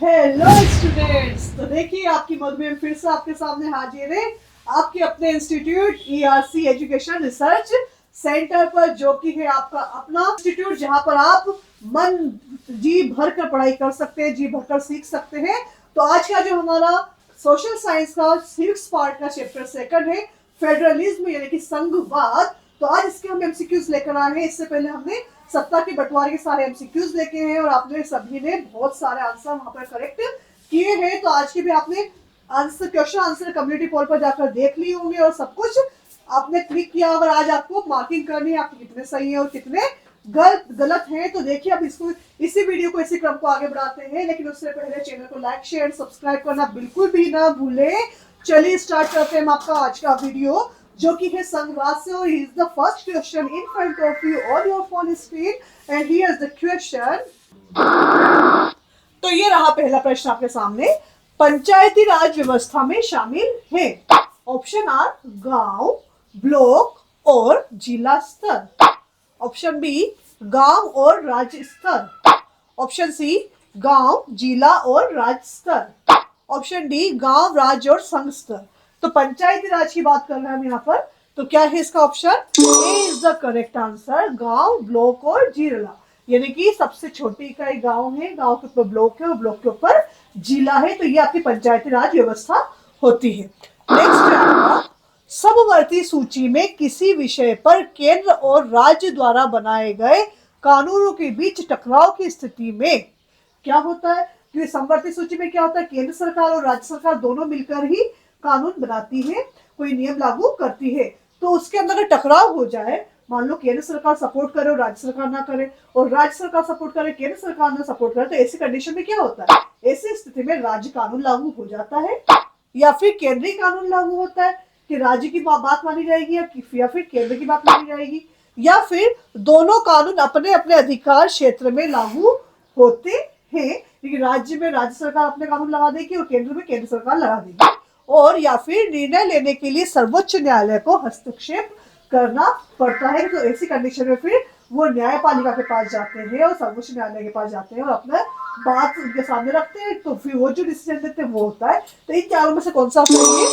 Hello students, तो देखिए आपकी मधुबन फिर से आपके सामने हाजिर है आपके अपने institute ERC education research centre पर, जो कि है आपका अपना इंस्टीट्यूट जहां पर आप मन जी भर कर पढ़ाई कर सकते हैं, जी भर कर सीख सकते हैं। तो आज का जो हमारा सोशल साइंस का सिविक्स पार्ट का चैप्टर सेकंड है फेडरलिज्म यानी कि संघवाद। तो आज इसके हम एमसीक्यूज लेकर आए हैं। इससे पहले हमने सत्ता के बंटवारे के सारे एमसीक्यूज देखे हैं और आपने सभी ने बहुत सारे आंसर वहां पर करेक्ट किए हैं। तो आज के भी आपने आंसर क्वेश्चन आंसर कम्युनिटी पोल पर जाकर देख लिए होंगे और सब कुछ आपने क्लिक किया होगा। आज आपको मार्किंग करनी है आपके कितने सही है और कितने गलत है। तो देखिए अब इसको इसी वीडियो को इसी क्रम को आगे बढ़ाते हैं, लेकिन उससे पहले चैनल को लाइक शेयर सब्सक्राइब करना बिल्कुल भी ना भूले। चलिए स्टार्ट करते हैं आपका आज का वीडियो, जो कि है संघवाद से। और is the first question in front of you on your phone screen and here is the question. तो ये रहा पहला प्रश्न आपके सामने। पंचायती राज व्यवस्था में शामिल है ऑप्शन आर गांव, ब्लॉक और जिला स्तर। ऑप्शन बी गांव और राज्य स्तर। ऑप्शन सी गांव, जिला और राज्य स्तर। ऑप्शन डी गांव, राज्य और संघ स्तर। तो पंचायती राज की बात कर रहे हैं हम यहाँ पर। तो क्या है इसका option? A is the correct answer, गांव, ब्लॉक और जिला। यानी कि सबसे छोटी इकाई गांव है, गांव के ऊपर ब्लॉक है और ब्लॉक के ऊपर जिला है। तो ये आपकी पंचायती राज व्यवस्था होती है। नेक्स्ट है आपका समवर्ती सूची में किसी विषय पर केंद्र और राज्य द्वारा बनाए गए कानूनों के बीच टकराव की स्थिति में क्या होता है? क्योंकि समवर्ती सूची में क्या होता है, केंद्र सरकार और राज्य सरकार दोनों मिलकर ही कानून बनाती है, कोई नियम लागू करती है। तो उसके अंदर अगर टकराव हो जाए, मान लो केंद्र सरकार सपोर्ट करे और राज्य सरकार ना करे, और राज्य सरकार सपोर्ट करे केंद्र सरकार ना सपोर्ट करे, तो ऐसी कंडीशन में क्या होता है? ऐसी स्थिति में राज्य कानून लागू हो जाता है या फिर केंद्रीय कानून लागू होता है कि राज्य की बात मानी जाएगी या फिर केंद्र की बात मानी जाएगी, या फिर दोनों कानून अपने अपने अधिकार क्षेत्र में लागू होते हैं, लेकिन राज्य में राज्य सरकार अपने कानून लगा देगी और केंद्र में केंद्र सरकार लगा देगी। और या फिर निर्णय लेने के लिए सर्वोच्च न्यायालय को हस्तक्षेप करना पड़ता है। तो ऐसी कंडीशन में फिर वो न्यायपालिका के पास जाते हैं और सर्वोच्च न्यायालय के पास जाते हैं और अपना बात उनके सामने रखते हैं। तो फिर वो जो डिसीजन देते हैं वो होता है। तो इन चारों में से कौन सा सही है?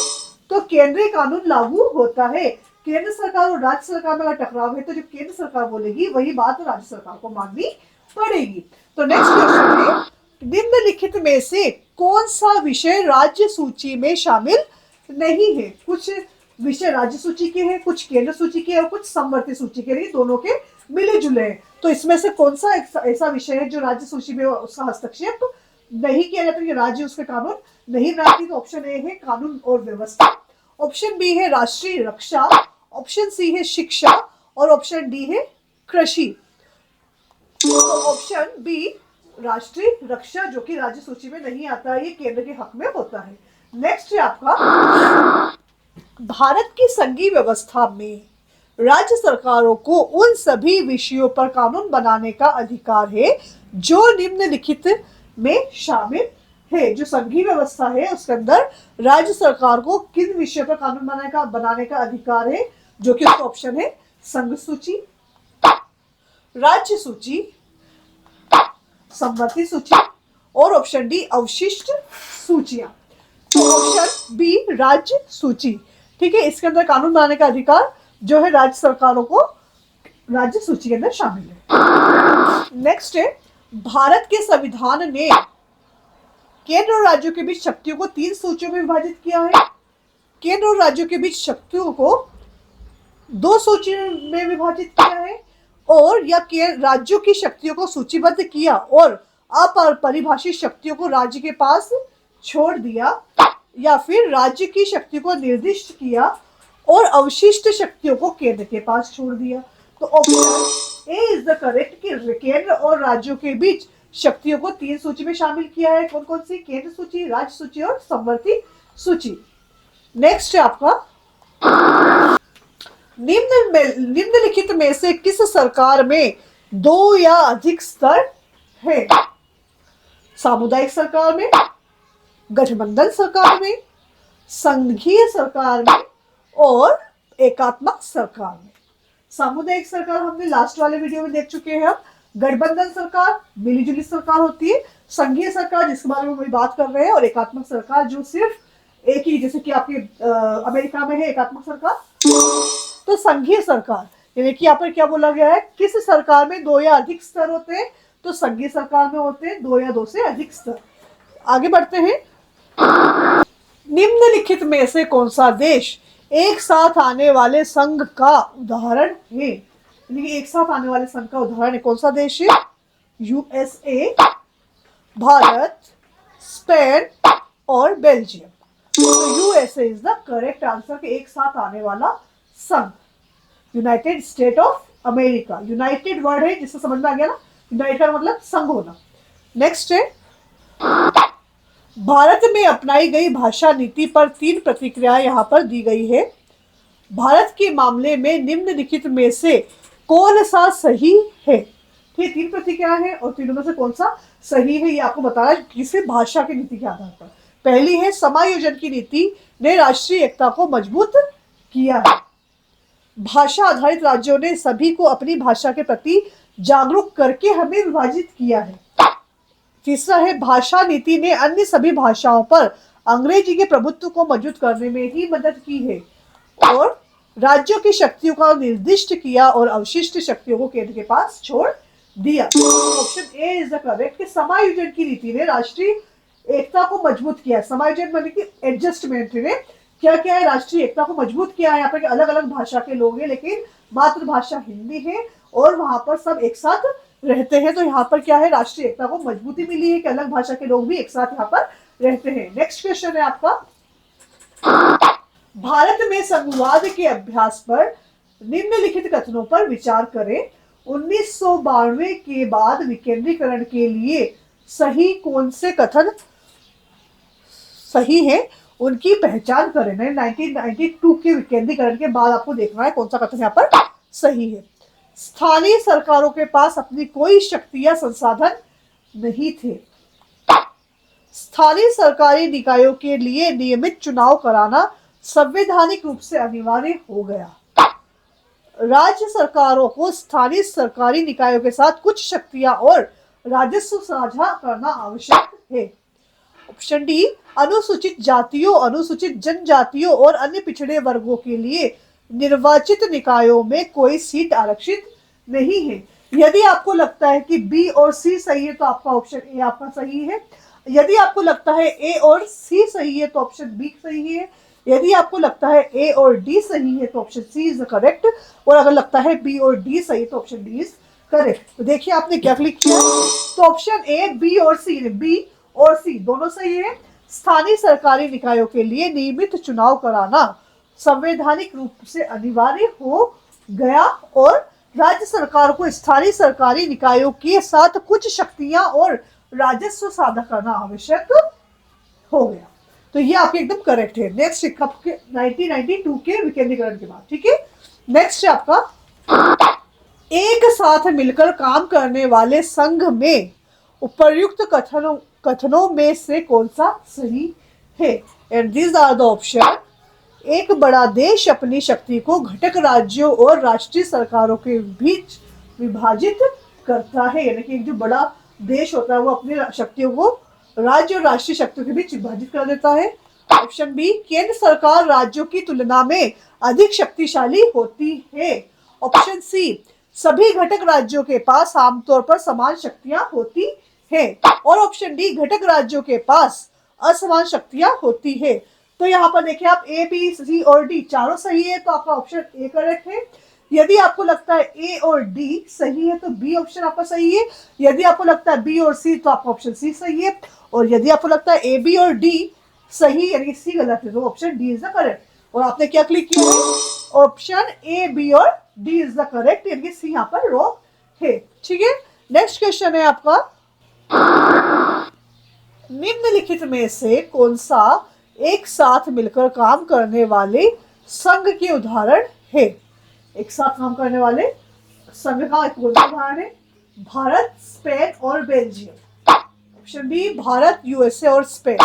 तो केंद्रीय कानून लागू होता है। केंद्र सरकार और राज्य सरकार में अगर टकराव है तो जो केंद्र सरकार बोलेगी वही बात राज्य सरकार को माननी पड़ेगी। तो नेक्स्ट क्वेश्चन है, निम्नलिखित में से कौन सा विषय राज्य सूची में शामिल नहीं है? कुछ विषय राज्य सूची के हैं, कुछ केंद्र सूची के और कुछ समवर्ती सूची के, नहीं दोनों के मिले जुले हैं। तो इसमें से कौन सा ऐसा विषय है जो राज्य सूची में उसका हस्तक्षेप नहीं किया जाता, कि राज्य उसके कानून नहीं बनाती? तो ऑप्शन ए है कानून और व्यवस्था, ऑप्शन बी है राष्ट्रीय रक्षा, ऑप्शन सी है शिक्षा और ऑप्शन डी है कृषि। तो ऑप्शन बी राष्ट्रीय रक्षा, जो कि राज्य सूची में नहीं आता है, ये केंद्र के हक में होता है। नेक्स्ट है आपका, भारत की संघीय व्यवस्था में राज्य सरकारों को उन सभी विषयों पर कानून बनाने का अधिकार है जो निम्नलिखित में शामिल है। जो संघीय व्यवस्था है उसके अंदर राज्य सरकार को किन विषयों पर कानून बनाने का अधिकार है? जो कि उसका ऑप्शन है संघ सूची, राज्य सूची, समवर्ती सूची और ऑप्शन डी अवशिष्ट सूचियां। तो ऑप्शन बी राज्य सूची, ठीक है, इसके अंदर कानून बनाने का अधिकार जो है राज्य सरकारों को राज्य सूची के अंदर शामिल है। नेक्स्ट है, भारत के संविधान ने केंद्र और राज्यों के बीच शक्तियों को 3 सूचियों में विभाजित किया है। केंद्र और राज्यों के बीच शक्तियों को 2 सूचियों में विभाजित किया है, और या राज्यों की शक्तियों को सूचीबद्ध किया और अपरिभाषित शक्तियों को राज्य के पास छोड़ दिया, या फिर राज्य की शक्तियों को निर्दिष्ट किया और अवशिष्ट शक्तियों को केंद्र के पास छोड़ दिया। तो option A is the correct, कि केंद्र और राज्यों के बीच शक्तियों को 3 सूची में शामिल किया है। कौन कौन सी? केंद्र सूची, राज्य सूची और समवर्ती सूची। नेक्स्ट है आपका, निम्नलिखित में से किस सरकार में 2 या अधिक स्तर है? सामुदायिक सरकार में, गठबंधन सरकार में, संघीय सरकार में और एकात्मक सरकार में। सामुदायिक सरकार हमने लास्ट वाले वीडियो में देख चुके हैं हम। गठबंधन सरकार मिलीजुली सरकार होती है, संघीय सरकार जिसके बारे में हम बात कर रहे हैं, और एकात्मक सरकार जो सिर्फ एक ही, जैसे कि आपके अमेरिका में है एकात्मक सरकार। तो संघीय सरकार यानी कि यहाँ पर क्या बोला गया है, किस सरकार में 2 या अधिक स्तर होते हैं, तो संघीय सरकार में होते हैं 2 या 2 से अधिक स्तर। आगे बढ़ते हैं। निम्नलिखित में से कौन सा देश एक साथ आने वाले संघ का उदाहरण है, यानी कि एक साथ आने वाले संघ का उदाहरण है, कौन सा देश है, यूएसए, भारत, स्पेन और बेल्जियम। तो USA is the correct answer कि एक साथ आने वाला संघ। United state of America, United word है जिससे समझ में आ गया ना, यूनाइटेड मतलब संघ होना। नेक्स्ट है, भारत में अपनाई गई भाषा नीति पर 3 प्रतिक्रियाएं यहाँ पर दी गई है। भारत के मामले में निम्नलिखित में से कौन सा सही है, ठीक, 3 प्रतिक्रियाएं हैं और तीनों में से कौन सा सही है ये आपको बताना है किसी भाषा की नीति के आधार पर। पहली है, समायोजन की नीति ने राष्ट्रीय एकता को मजबूत किया है। भाषा आधारित राज्यों ने सभी को अपनी भाषा के प्रति जागरूक करके हमें विभाजित किया है। तीसरा है, भाषा नीति ने अन्य सभी भाषाओं पर अंग्रेजी के प्रभुत्व को मजबूत करने में ही मदद की है और राज्यों की शक्तियों का निर्दिष्ट किया और अवशिष्ट शक्तियों को केंद्र के पास छोड़ दिया। Option A is the correct कि समायोजन की नीति ने राष्ट्रीय एकता को मजबूत किया। समायोजन मतलब कि एडजस्टमेंट ने क्या किया है, राष्ट्रीय एकता को मजबूत किया है। यहाँ पर अलग अलग भाषा के लोग हैं लेकिन मातृभाषा हिंदी है और वहां पर सब एक साथ रहते हैं, तो यहाँ पर क्या है, राष्ट्रीय एकता को मजबूती मिली है कि अलग भाषा के लोग भी एक साथ यहाँ पर रहते हैं। नेक्स्ट क्वेश्चन है आपका, भारत में संघवाद के अभ्यास पर निम्नलिखित कथनों पर विचार करें। 1992 के बाद विकेंद्रीकरण के लिए सही कौन से कथन सही है उनकी पहचान करें। 1992 के विकेंद्रीकरण के बाद आपको देखना है कौन सा कथन यहाँ पर सही है। स्थानीय सरकारों के पास अपनी कोई शक्ति या संसाधन नहीं थे। स्थानीय सरकारी निकायों के लिए नियमित चुनाव कराना संवैधानिक रूप से अनिवार्य हो गया। राज्य सरकारों को स्थानीय सरकारी निकायों के साथ कुछ शक्तियां और राजस्व साझा करना आवश्यक है। ऑप्शन डी, अनुसूचित जातियों, अनुसूचित जनजातियों और अन्य पिछड़े वर्गों के लिए निर्वाचित निकायों में कोई सीट आरक्षित नहीं है। यदि आपको लगता है कि बी और सी सही है तो आपका ऑप्शन ए आपका सही है। यदि आपको लगता है ए और सी सही है तो ऑप्शन बी सही है। यदि आपको लगता है ए और डी सही है तो ऑप्शन सी इज करेक्ट, और अगर लगता है बी और डी सही तो ऑप्शन डी इज करेक्ट। तो देखिए आपने क्या क्लिक किया, तो ऑप्शन ए, बी और सी, बी और सी दोनों सही है। स्थानीय सरकारी निकायों के लिए नियमित चुनाव कराना संवैधानिक रूप से अनिवार्य हो गया और राज्य सरकार को स्थानीय सरकारी निकायों के साथ कुछ शक्तियां और राजस्व साझा करना आवश्यक हो गया। तो ये आपके एकदम करेक्ट है। नेक्स्ट 1992 के विकेंद्रीकरण के बाद, ठीक है। नेक्स्ट है आपका, एक साथ मिलकर काम करने वाले संघ में उपर्युक्त कथनों में से कौन सा सही है। And these are the option. एक बड़ा देश अपनी शक्ति को घटक राज्यों और राष्ट्रीय सरकारों के बीच विभाजित करता है, यानी कि एक जो बड़ा देश होता है वो अपनी शक्तियों को राज्य और राष्ट्रीय शक्तियों के बीच विभाजित कर देता है। ऑप्शन बी, केंद्र सरकार राज्यों की तुलना में अधिक शक्तिशाली होती है। ऑप्शन सी, सभी घटक राज्यों के पास आमतौर पर समान शक्तियां होती हैं। और ऑप्शन डी, घटक राज्यों के पास असमान शक्तियां होती है। तो यहाँ पर देखिए आप ए, बी, सी और डी चारों सही है तो आपका ऑप्शन ए करेक्ट है। यदि आपको लगता है ए और डी सही है तो बी ऑप्शन आपका सही है। यदि आपको लगता है बी और सी तो आपका ऑप्शन सी सही है। और यदि आपको लगता है ए, बी और डी सही यानी कि सी गलत है तो option D is the correct. और आपने क्या क्लिक किया है, ऑप्शन ए, बी और डी इज द करेक्ट, यानी कि सी यहाँ पर रॉन्ग है, ठीक है। नेक्स्ट क्वेश्चन है आपका, निम्नलिखित में से कौन सा एक साथ मिलकर काम करने वाले संघ के उदाहरण है। एक साथ काम करने वाले संघ का एक उदाहरण है भारत, स्पेन और Belgium. Option B, Bharat, USA और Spain.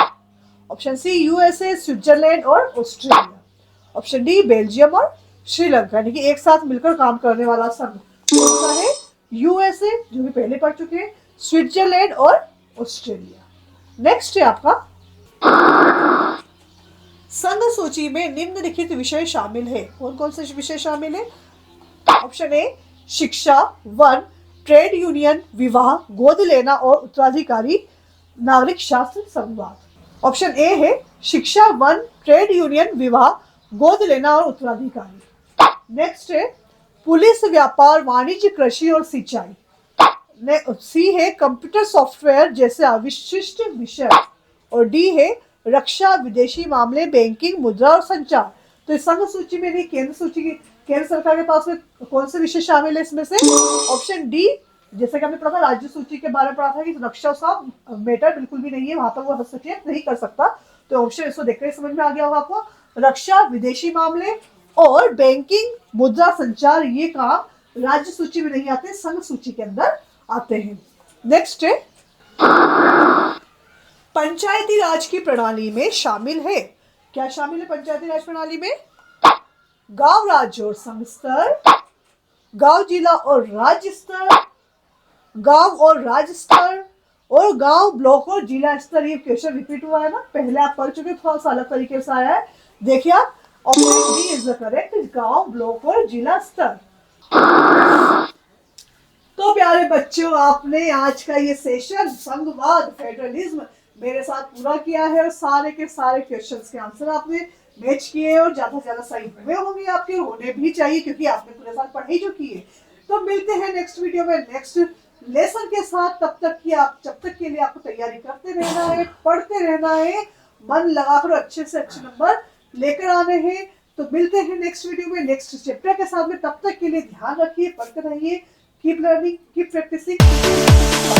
Option C, USA, Switzerland और ऑस्ट्रेलिया। ऑप्शन डी, बेल्जियम और श्रीलंका। यानी कि एक साथ मिलकर काम करने वाला संघ कौन सा है, यूएसए जो भी पहले पढ़ चुके हैं, स्विट्जरलैंड और ऑस्ट्रेलिया। नेक्स्ट है आपका, संघ सूची में निम्नलिखित विषय शामिल है। कौन कौन से विषय शामिल है? ऑप्शन ए शिक्षा, वन ट्रेड यूनियन, विवाह, गोद लेना और उत्तराधिकारी, नागरिक शास्त्र, संवाद। ऑप्शन ए है शिक्षा, वन ट्रेड यूनियन, विवाह, गोद लेना और उत्तराधिकारी। नेक्स्ट है पुलिस, व्यापार, वाणिज्य, कृषि और सिंचाई। सी है कंप्यूटर सॉफ्टवेयर जैसे अविशिष्ट विषय। और डी है रक्षा, विदेशी मामले, बैंकिंग, मुद्रा और संचार। तो इस संघ सूची में नहीं, केंद्र सूची की, केंद्र सरकार के पास में कौन से विषय शामिल है इसमें से? ऑप्शन डी, जैसे कि हमने पढ़ा था राज्य सूची के बारे में पढ़ा था कि रक्षा उसका मैटर बिल्कुल भी नहीं है, वहां पर वो हस्तक्षेप नहीं कर सकता। तो ऑप्शन इसको देखकर समझ में आ गया होगा आपको, रक्षा, विदेशी मामले और बैंकिंग, मुद्रा, संचार, ये काम राज्य सूची में नहीं आते, संघ सूची के अंदर आते हैं। नेक्स्ट है पंचायती राज की प्रणाली में शामिल है। क्या शामिल है पंचायती राज प्रणाली में? गांव, राज्य और संघ स्तर, गांव, जिला और राज्य स्तर, गांव और राज्य स्तर, और गांव, ब्लॉक और जिला स्तर। ये क्वेश्चन रिपीट हुआ है ना, पहले आप पढ़ चुके, थोड़ा सा अलग तरीके से आया है। देखिए आप, option D is the correct, गांव, ब्लॉक और जिला स्तर। तो प्यारे बच्चों, आपने आज का ये सेशन संघवाद, फेडरलिज्म मेरे साथ पूरा किया है और सारे के सारे क्वेश्चंस के आंसर आपने मैच किए और ज्यादा से ज्यादा सही हुए होंगे आपके, होने भी चाहिए क्योंकि आपने पूरे साल पढ़ाई जो की है। तो मिलते हैं नेक्स्ट वीडियो में नेक्स्ट लेसन के साथ। तब तक के लिए आपको तैयारी करते रहना है, पढ़ते रहना है, मन लगाकर अच्छे से अच्छे नंबर लेकर आने हैं। तो मिलते हैं नेक्स्ट वीडियो में नेक्स्ट चैप्टर के साथ में। तब तक के लिए ध्यान रखिए, पढ़ते रहिए, कीप लर्निंग, कीप प्रैक्टिसिंग।